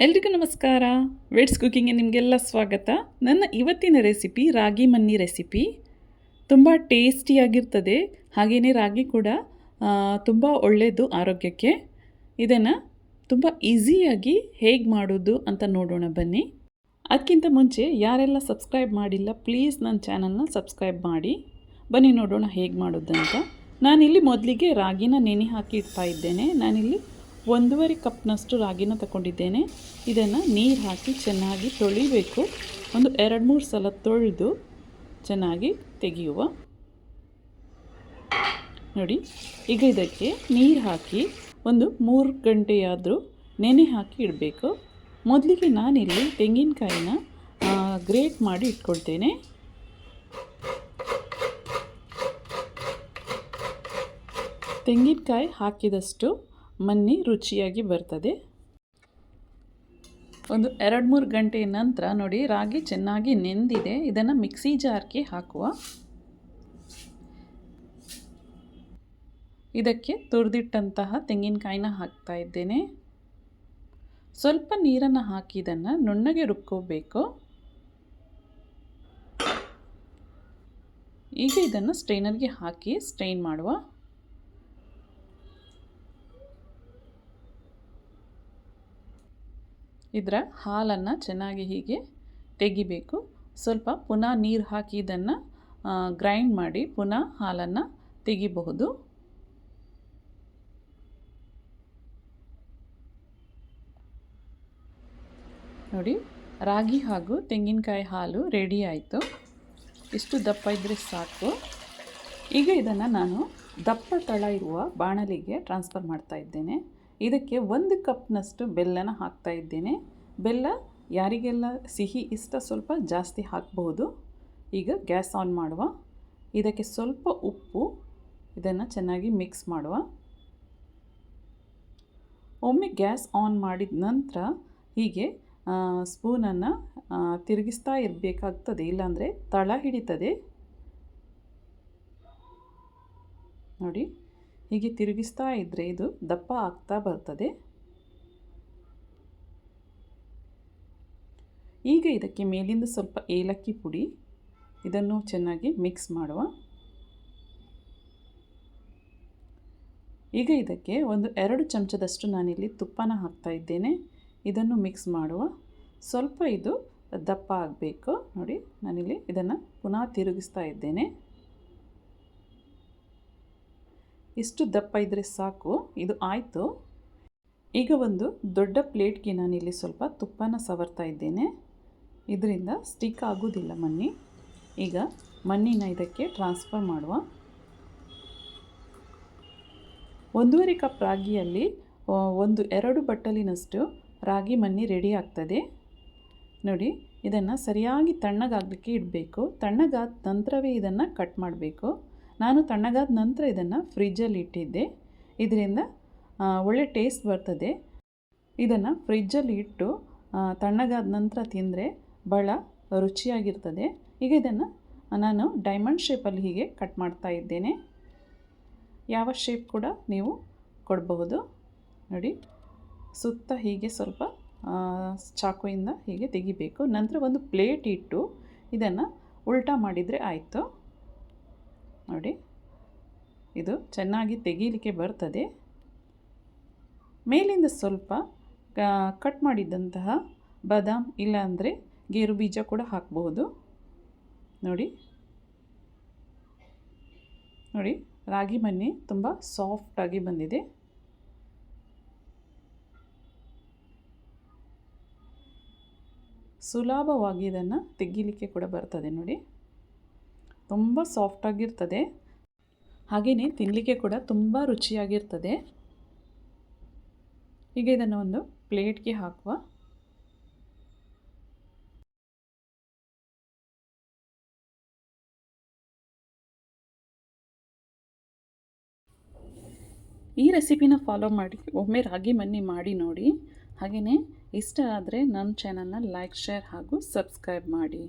ಎಲ್ರಿಗೂ ನಮಸ್ಕಾರ. ವೇಟ್ಸ್ ಕುಕ್ಕಿಂಗ್ಗೆ ನಿಮಗೆಲ್ಲ ಸ್ವಾಗತ. ನನ್ನ ಇವತ್ತಿನ ರೆಸಿಪಿ ರಾಗಿ ಮನ್ನಿ ರೆಸಿಪಿ. ತುಂಬ ಟೇಸ್ಟಿಯಾಗಿರ್ತದೆ. ಹಾಗೆಯೇ ರಾಗಿ ಕೂಡ ತುಂಬ ಒಳ್ಳೆಯದು ಆರೋಗ್ಯಕ್ಕೆ. ಇದನ್ನು ತುಂಬ ಈಸಿಯಾಗಿ ಹೇಗೆ ಮಾಡೋದು ಅಂತ ನೋಡೋಣ ಬನ್ನಿ. ಅದಕ್ಕಿಂತ ಮುಂಚೆ ಯಾರೆಲ್ಲ ಸಬ್ಸ್ಕ್ರೈಬ್ ಮಾಡಿಲ್ಲ ಪ್ಲೀಸ್ ನನ್ನ ಚಾನಲ್ನ ಸಬ್ಸ್ಕ್ರೈಬ್ ಮಾಡಿ. ಬನ್ನಿ ನೋಡೋಣ ಹೇಗೆ ಮಾಡೋದಂತ. ನಾನಿಲ್ಲಿ ಮೊದಲಿಗೆ ರಾಗಿನ ನೆನೆ ಹಾಕಿ ಇಡ್ತಾ ಇದ್ದೇನೆ. ನಾನಿಲ್ಲಿ 1.5 ಕಪ್ನಷ್ಟು ರಾಗಿನ ತಗೊಂಡಿದ್ದೇನೆ. ಇದನ್ನು ನೀರು ಹಾಕಿ ಚೆನ್ನಾಗಿ ತೊಳಿಬೇಕು. ಒಂದು 2-3 ಸಲ ತೊಳೆದು ಚೆನ್ನಾಗಿ ತೆಗೆಯುವ. ನೋಡಿ, ಈಗ ಇದಕ್ಕೆ ನೀರು ಹಾಕಿ ಒಂದು 3 ಗಂಟೆಯಾದರೂ ನೆನೆ ಹಾಕಿ ಇಡಬೇಕು. ಮೊದಲಿಗೆ ನಾನಿಲ್ಲಿ ತೆಂಗಿನಕಾಯಿನ ಗ್ರೇಟ್ ಮಾಡಿ ಇಟ್ಕೊಳ್ತೇನೆ. ತೆಂಗಿನಕಾಯಿ ಹಾಕಿದಷ್ಟು ಮನ್ನಿ ರುಚಿಯಾಗಿ ಬರ್ತದೆ. ಒಂದು 2-3 ಗಂಟೆಯ ನಂತರ ನೋಡಿ ರಾಗಿ ಚೆನ್ನಾಗಿ ನೆಂದಿದೆ. ಇದನ್ನು ಮಿಕ್ಸಿ ಜಾರ್ಗೆ ಹಾಕುವ. ಇದಕ್ಕೆ ತುರಿದಿಟ್ಟಂತಹ ತೆಂಗಿನಕಾಯಿನ ಹಾಕ್ತಾ ಇದ್ದೇನೆ. ಸ್ವಲ್ಪ ನೀರನ್ನು ಹಾಕಿ ಇದನ್ನು ನುಣ್ಣಗೆ ರುಬ್ಕೋಬೇಕು. ಈಗ ಇದನ್ನು ಸ್ಟ್ರೈನರ್ಗೆ ಹಾಕಿ ಸ್ಟ್ರೈನ್ ಮಾಡುವ. ಇದರ ಹಾಲನ್ನು ಚೆನ್ನಾಗಿ ಹೀಗೆ ತೆಗಿಬೇಕು. ಸ್ವಲ್ಪ ಪುನಃ ನೀರು ಹಾಕಿ ಇದನ್ನು ಗ್ರೈಂಡ್ ಮಾಡಿ ಪುನಃ ಹಾಲನ್ನು ತೆಗಿಬಹುದು. ನೋಡಿ, ರಾಗಿ ಹಾಗೂ ತೆಂಗಿನಕಾಯಿ ಹಾಲು ರೆಡಿ ಆಯಿತು. ಇಷ್ಟು ದಪ್ಪ ಇದ್ದರೆ ಸಾಕು. ಈಗ ಇದನ್ನು ನಾನು ದಪ್ಪ ತಳ ಇರುವ ಬಾಣಲಿಗೆ ಟ್ರಾನ್ಸ್ಫರ್ ಮಾಡ್ತಾ ಇದ್ದೇನೆ. ಇದಕ್ಕೆ 1 ಕಪ್ನಷ್ಟು ಬೆಲ್ಲನ ಹಾಕ್ತಾ ಇದ್ದೇನೆ. ಬೆಲ್ಲ ಯಾರಿಗೆಲ್ಲ ಸಿಹಿ ಇಷ್ಟ ಸ್ವಲ್ಪ ಜಾಸ್ತಿ ಹಾಕಬಹುದು. ಈಗ ಗ್ಯಾಸ್ ಆನ್ ಮಾಡುವ. ಇದಕ್ಕೆ ಸ್ವಲ್ಪ ಉಪ್ಪು, ಇದನ್ನು ಚೆನ್ನಾಗಿ ಮಿಕ್ಸ್ ಮಾಡುವ. ಒಮ್ಮೆ ಗ್ಯಾಸ್ ಆನ್ ಮಾಡಿದ ನಂತರ ಹೀಗೆ ಸ್ಪೂನನ್ನು ತಿರುಗಿಸ್ತಾ ಇರಬೇಕಾಗ್ತದೆ, ಇಲ್ಲಾಂದರೆ ತಳ ಹಿಡಿತದೆ. ನೋಡಿ, ಹೀಗೆ ತಿರುಗಿಸ್ತಾ ಇದ್ದರೆ ಇದು ದಪ್ಪ ಆಗ್ತಾ ಬರ್ತದೆ. ಈಗ ಇದಕ್ಕೆ ಮೇಲಿಂದ ಸ್ವಲ್ಪ ಏಲಕ್ಕಿ ಪುಡಿ, ಇದನ್ನು ಚೆನ್ನಾಗಿ ಮಿಕ್ಸ್ ಮಾಡುವ. ಈಗ ಇದಕ್ಕೆ ಒಂದು 2 ಚಮಚದಷ್ಟು ನಾನಿಲ್ಲಿ ತುಪ್ಪನ ಹಾಕ್ತಾ ಇದ್ದೇನೆ. ಇದನ್ನು ಮಿಕ್ಸ್ ಮಾಡುವ. ಸ್ವಲ್ಪ ಇದು ದಪ್ಪ ಆಗಬೇಕು. ನೋಡಿ, ನಾನಿಲ್ಲಿ ಇದನ್ನು ಪುನಃ ತಿರುಗಿಸ್ತಾ ಇದ್ದೇನೆ. ಇಷ್ಟು ದಪ್ಪ ಇದ್ದರೆ ಸಾಕು. ಇದು ಆಯಿತು. ಈಗ ಒಂದು ದೊಡ್ಡ ಪ್ಲೇಟ್ಗೆ ನಾನಿಲ್ಲಿ ಸ್ವಲ್ಪ ತುಪ್ಪನ ಸವರ್ತಾ ಇದ್ದೇನೆ. ಇದರಿಂದ ಸ್ಟಿಕ್ ಆಗೋದಿಲ್ಲ ಮನ್ನಿ. ಈಗ ಮಣ್ಣಿನ ಇದಕ್ಕೆ ಟ್ರಾನ್ಸ್ಫರ್ ಮಾಡುವ. 1.5 ಕಪ್ ರಾಗಿಯಲ್ಲಿ 1-2 ಬಟ್ಟಲಿನಷ್ಟು ರಾಗಿ ಮನ್ನಿ ರೆಡಿ ಆಗ್ತದೆ. ನೋಡಿ, ಇದನ್ನು ಸರಿಯಾಗಿ ತಣ್ಣಗಾಗಲಿಕ್ಕೆ ಇಡಬೇಕು. ತಣ್ಣಗಾದ ನಂತರವೇ ಇದನ್ನು ಕಟ್ ಮಾಡಬೇಕು. ನಾನು ತಣ್ಣಗಾದ ನಂತರ ಇದನ್ನು ಫ್ರಿಜ್ಜಲ್ಲಿ ಇಟ್ಟಿದ್ದೆ. ಇದರಿಂದ ಒಳ್ಳೆ ಟೇಸ್ಟ್ ಬರ್ತದೆ. ಇದನ್ನು ಫ್ರಿಜ್ಜಲ್ಲಿ ಇಟ್ಟು ತಣ್ಣಗಾದ ನಂತರ ತಿಂದರೆ ಭಾಳ ರುಚಿಯಾಗಿರ್ತದೆ. ಈಗ ಇದನ್ನು ನಾನು ಡೈಮಂಡ್ ಶೇಪಲ್ಲಿ ಹೀಗೆ ಕಟ್ ಮಾಡ್ತಾ ಇದ್ದೇನೆ. ಯಾವ ಶೇಪ್ ಕೂಡ ನೀವು ಕೊಡಬಹುದು. ನೋಡಿ, ಸುತ್ತ ಹೀಗೆ ಸ್ವಲ್ಪ ಚಾಕುವಿಂದ ಹೀಗೆ ತೆಗಿಬೇಕು. ನಂತರ ಒಂದು ಪ್ಲೇಟ್ ಇಟ್ಟು ಇದನ್ನು ಉಲ್ಟಾ ಮಾಡಿದರೆ ಆಯಿತು. ನೋಡಿ, ಇದು ಚೆನ್ನಾಗಿ ತೆಗೀಲಿಕ್ಕೆ ಬರ್ತದೆ. ಮೇಲಿಂದ ಸ್ವಲ್ಪ ಕಟ್ ಮಾಡಿದಂತಹ ಬಾದಾಮ್ ಇಲ್ಲಾಂದರೆ ಗೇರು ಬೀಜ ಕೂಡ ಹಾಕಬಹುದು. ನೋಡಿ, ರಾಗಿ ಮನ್ನಿ ತುಂಬ ಸಾಫ್ಟಾಗಿ ಬಂದಿದೆ. ಸುಲಭವಾಗಿ ಇದನ್ನು ತೆಗೀಲಿಕ್ಕೆ ಕೂಡ ಬರ್ತದೆ. ನೋಡಿ, ತುಂಬ ಸಾಫ್ಟಾಗಿರ್ತದೆ. ಹಾಗೆಯೇ ತಿನ್ನಲಿಕ್ಕೆ ಕೂಡ ತುಂಬ ರುಚಿಯಾಗಿರ್ತದೆ. ಈಗ ಇದನ್ನು ಒಂದು ಪ್ಲೇಟ್ಗೆ ಹಾಕುವ. ಈ ರೆಸಿಪಿನ ಫಾಲೋ ಮಾಡಿ ಒಮ್ಮೆ ರಾಗಿ ಮನ್ನಿ ಮಾಡಿ ನೋಡಿ. ಹಾಗೆಯೇ ಇಷ್ಟ ಆದರೆ ನನ್ನ ಚಾನಲ್ನ ಲೈಕ್, ಶೇರ್ ಹಾಗೂ ಸಬ್ಸ್ಕ್ರೈಬ್ ಮಾಡಿ.